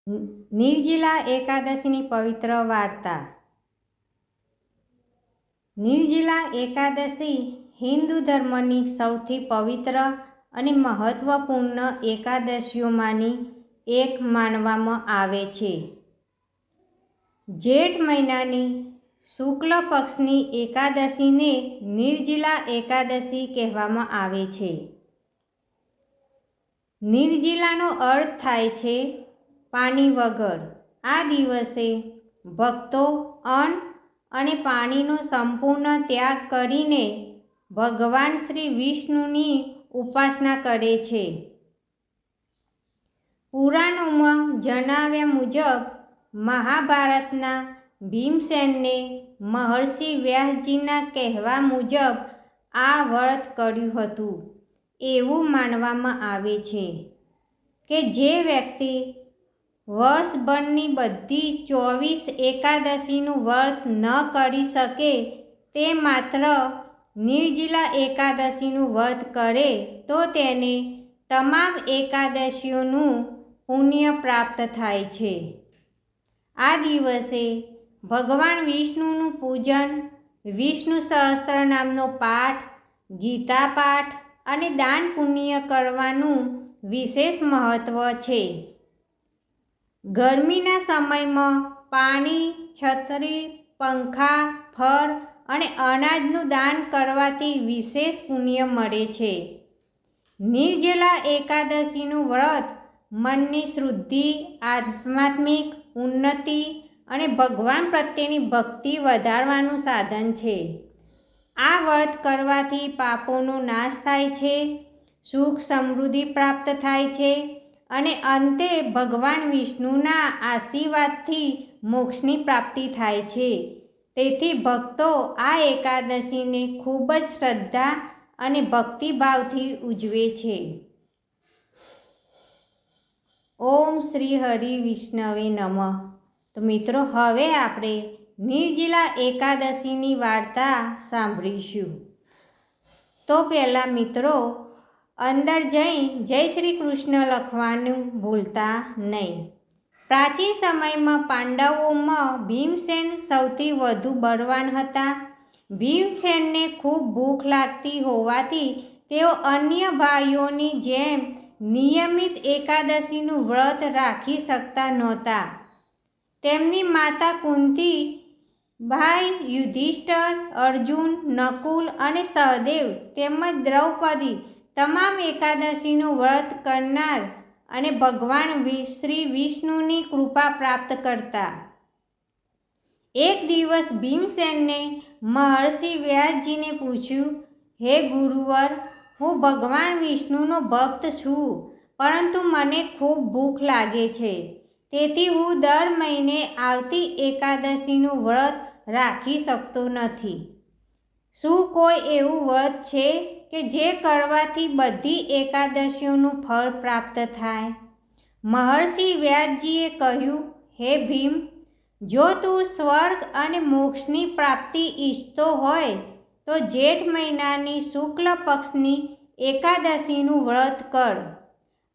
નિર્જલા એકાદશીની પવિત્ર વાર્તા। નિર્જલા એકાદશી હિન્દુ ધર્મની સૌથી પવિત્ર અને મહત્વપૂર્ણ એકાદશીઓમાંની એક માનવામાં આવે છે। જેઠ મહિનાની શુક્લ પક્ષની એકાદશીને નિર્જલા એકાદશી કહેવામાં આવે છે। નિર્જલાનો અર્થ થાય છે પાણી વગર। આ દિવસે ભક્તો અન્ન અને પાણીનો સંપૂર્ણ ત્યાગ કરીને ભગવાન શ્રી વિષ્ણુની ઉપાસના કરે છે। પુરાણોમાં જણાવ્યા મુજબ મહાભારતના ભીમસેને મહર્ષિ વ્યાસજીના કહેવા મુજબ આ વ્રત કર્યું હતું। એવું માનવામાં આવે છે કે જે વ્યક્તિ વર્ષભરની બધી 24 એકાદશીનું વ્રત ન કરી શકે તે માત્ર નિર્જલા એકાદશીનું વ્રત કરે તો તેને તમામ એકાદશીઓનું પુણ્ય પ્રાપ્ત થાય છે। આ દિવસે ભગવાન વિષ્ણુનું પૂજન, વિષ્ણુ સહસ્ત્રનામનો પાઠ, ગીતા પાઠ અને દાન પુણ્ય કરવાનું વિશેષ મહત્વ છે। ગરમીના સમયમાં પાણી, છત્રી, પંખા, ફળ અને અનાજનું દાન કરવાથી વિશેષ પુણ્ય મળે છે। નિર્જલા એકાદશીનું વ્રત મનની શુદ્ધિ, આધ્યાત્મિક ઉન્નતિ અને ભગવાન પ્રત્યેની ભક્તિ વધારવાનું સાધન છે। આ વ્રત કરવાથી પાપોનો નાશ થાય છે, સુખ સમૃદ્ધિ પ્રાપ્ત થાય છે અને અંતે ભગવાન વિષ્ણુના આશીર્વાદથી મોક્ષની પ્રાપ્તિ થાય છે। તેથી ભક્તો આ એકાદશીને ખૂબ જ શ્રદ્ધા અને ભક્તિભાવથી ઉજવે છે। ઓમ શ્રી હરિ વિષ્ણવે નમઃ। તો મિત્રો, હવે આપણે નિર્જલા એકાદશીની વાર્તા સાંભળીશું। તો પહેલાં મિત્રો, અંદર જઈ જય શ્રી કૃષ્ણ લખવાનું ભૂલતા નહીં। પ્રાચીન સમયમાં પાંડવોમાં ભીમસેન સૌથી વધુ બળવાન હતા। ભીમસેનને ખૂબ ભૂખ લાગતી હોવાથી તેઓ અન્ય ભાઈઓની જેમ નિયમિત એકાદશીનું વ્રત રાખી શકતા નહોતા। તેમની માતા કુંતી, ભાઈ યુધિષ્ઠિર, અર્જુન, નકુલ અને સહદેવ તેમજ દ્રૌપદી તમામ એકાદશીનું વ્રત કરનાર અને ભગવાન શ્રી વિષ્ણુની કૃપા પ્રાપ્ત કરતા। એક દિવસ ભીમસેને મહર્ષિ વ્યાસજીને પૂછ્યું, હે ગુરુવર, હું ભગવાન વિષ્ણુનો ભક્ત છું, પરંતુ મને ખૂબ ભૂખ લાગે છે, તેથી હું દર મહિને આવતી એકાદશીનું વ્રત રાખી શકતો નથી। શું કોઈ એવું વ્રત છે કે જે કરવાથી બધી એકાદશીઓનું ફળ પ્રાપ્ત થાય? મહર્ષિ વ્યાસજીએ કહ્યું, હે ભીમ, જો તું સ્વર્ગ અને મોક્ષની પ્રાપ્તિ ઈચ્છતો હોય તો જેઠ મહિનાની શુક્લ પક્ષની એકાદશીનું વ્રત કર।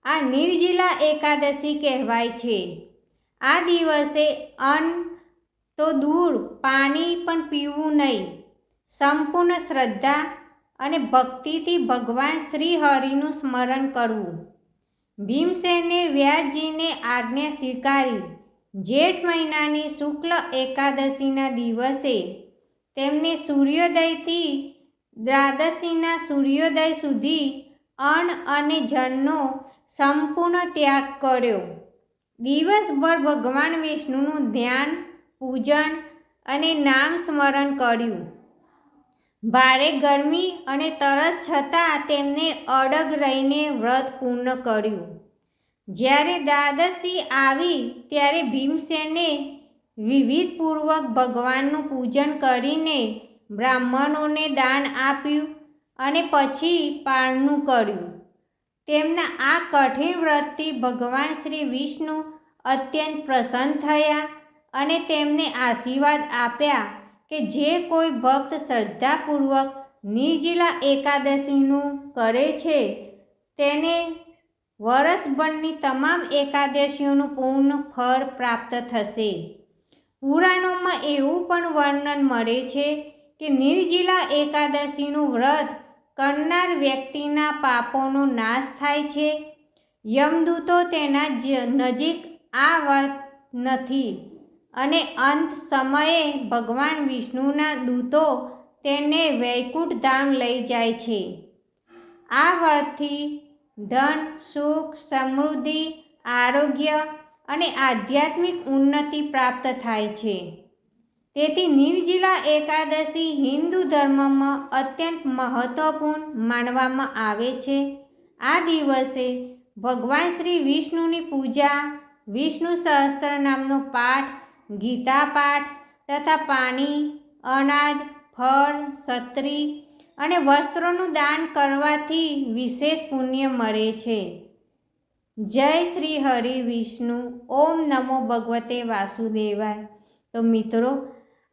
આ નિર્જલા એકાદશી કહેવાય છે। આ દિવસે અન્ન તો દૂર, પાણી પણ પીવું નહીં। સંપૂર્ણ શ્રદ્ધા અને ભક્તિથી ભગવાન શ્રી હરિનું સ્મરણ કરવું। ભીમસેને વ્યાસજીને આજ્ઞા સ્વીકારી। જેઠ મહિનાની શુક્લ એકાદશીના દિવસે તેમને સૂર્યોદયથી દ્વાદશીના સૂર્યોદય સુધી અન્ન અને જળનો સંપૂર્ણ ત્યાગ કર્યો। દિવસભર ભગવાન વિષ્ણુનું ધ્યાન, પૂજન અને નામ સ્મરણ કર્યું। ભારે ગરમી અને તરસ છતાં તેમને અડગ રહીને વ્રત પૂર્ણ કર્યું। જ્યારે દ્વાદશી આવી ત્યારે ભીમસેને વિધિપૂર્વક ભગવાનનું પૂજન કરીને બ્રાહ્મણોને દાન આપ્યું અને પછી પારણું કર્યું। તેમના આ કઠિન વ્રતથી ભગવાન શ્રી વિષ્ણુ અત્યંત પ્રસન્ન થયા અને તેમને આશીર્વાદ આપ્યા કે જે કોઈ ભક્ત શ્રદ્ધાપૂર્વક નિર્જલા એકાદશીનું કરે છે તેને વર્ષભરની તમામ એકાદશીઓનું પૂર્ણ ફળ પ્રાપ્ત થશે. પુરાણોમાં એવું પણ વર્ણન મળે છે કે નિર્જલા એકાદશીનું વ્રત કરનાર વ્યક્તિના પાપોનો નાશ થાય છે. યમદૂતો તેના નજીક આવત નથી અને અંત સમયે ભગવાન વિષ્ણુના દૂતો તેને વૈકુંઠ ધામ લઈ જાય છે. આ વ્રતથી ધન, સુખ, સમૃદ્ધિ, આરોગ્ય અને આધ્યાત્મિક ઉન્નતિ પ્રાપ્ત થાય છે. તેથી નિર્જલા એકાદશી હિન્દુ ધર્મમાં અત્યંત મહત્વપૂર્ણ માનવામાં આવે છે. આ દિવસે ભગવાન શ્રી વિષ્ણુની પૂજા, વિષ્ણુ સહસ્ત્રનામનો પાઠ, ગીતા પાઠ તથા પાણી, અનાજ, ફળ, છત્રી અને વસ્ત્રોનું દાન કરવાથી વિશેષ પુણ્ય મળે છે. જય શ્રી હરિ વિષ્ણુ. ઓમ નમો ભગવતે વાસુદેવાય. તો મિત્રો,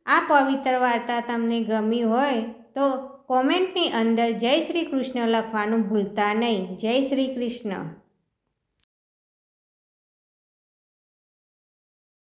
આ પવિત્ર વાર્તા તમને ગમી હોય તો કોમેન્ટની અંદર જય શ્રી કૃષ્ણ લખવાનું ભૂલતા નહીં. જય શ્રી કૃષ્ણ.